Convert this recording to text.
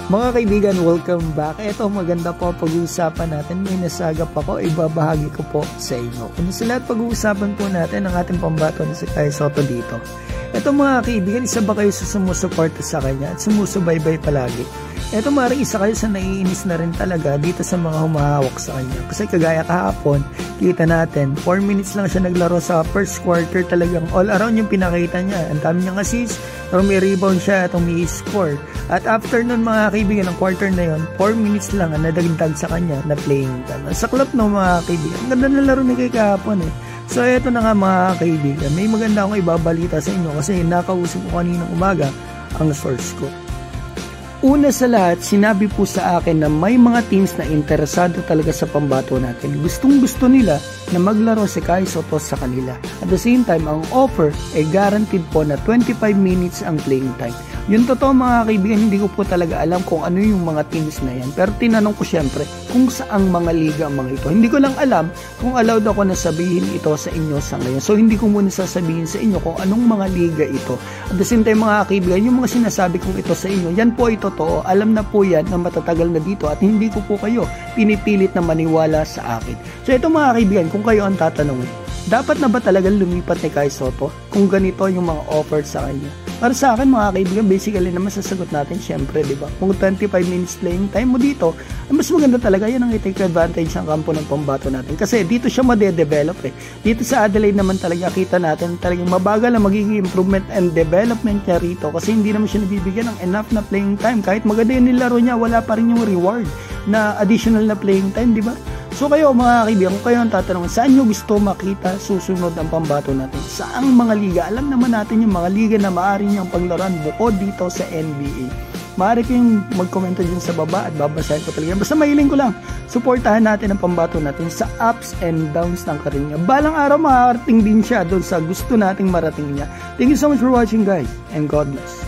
Mga kaibigan, welcome back. Ito, maganda po pag-uusapan natin. May nasagap ako, ibabahagi ko po sa inyo. Kung sa lahat, pag-uusapan po natin ang ating pambato na si Kai Sotto dito. Ito mga kaibigan, isa ba kayo sumusuporta sa kanya at sumusubaybay palagi? Ito maaaring isa kayo sa naiinis na rin talaga dito sa mga humahawak sa kanya. Kasi kagaya kahapon, kita natin, 4 minutes lang siya naglaro sa first quarter, talagang all around yung pinakita niya. Ang dami niyang assist, may rebound siya at may score. At after nun mga kaibigan, ng quarter na yun, 4 minutes lang ang nadagdag sa kanya na playing time. Sa club no mga kaibigan, ang ganda na laro ni Kai kahapon eh. So eto na nga mga kaibigan, may maganda akong ibabalita sa inyo kasi nakausap ko kaninang umaga ang source ko. Una sa lahat, sinabi po sa akin na may mga teams na interesado talaga sa pambato natin. Gustong-gusto nila na maglaro si Kai Sotto sa kanila. At the same time, ang offer ay guaranteed po na 25 minutes ang playing time. Yung totoo mga kaibigan, hindi ko po talaga alam kung ano yung mga teams na yan. Pero tinanong ko syempre kung saang mga liga ang mga ito. Hindi ko lang alam kung allowed ako na sabihin ito sa inyo sa ngayon. So hindi ko muna sasabihin sa inyo kung anong mga liga ito. At the same time mga kaibigan, yung mga sinasabi kong ito sa inyo, yan po ay totoo. Alam na po yan na matatagal na dito at hindi ko po kayo pinipilit na maniwala sa akin. So ito mga kaibigan, kung kayo ang tatanungin, dapat na ba talagang lumipat ni Kai Sotto kung ganito yung mga offer sa kanya? Para sa akin mga kaibigan, basically naman sasagot natin syempre, di ba? Kung 25 minutes playing time mo dito, mas maganda talaga yan ang i-take advantage ng kampo ng pambato natin. Kasi dito siya madedevelop eh. Dito sa Adelaide naman talaga kita natin talagang mabagal ang magiging improvement and development niya rito kasi hindi naman siya nabibigyan ng enough na playing time. Kahit maganda yung nilaro niya, wala pa rin yung reward na additional na playing time, di ba? So kayo mga kaibigan, kung kayo ang tatanungin, saan nyo gusto makita susunod ang pambato natin? Saang mga liga? Alam naman natin yung mga liga na maaari niyang paglaruan bukod dito sa NBA. Maaari kayong mag-komento dyan sa baba at babasahin ko talaga. Basta mahiling ko lang, suportahan natin ang pambato natin sa ups and downs ng karir niya. Balang araw makakarating din siya doon sa gusto nating marating niya. Thank you so much for watching guys and God bless.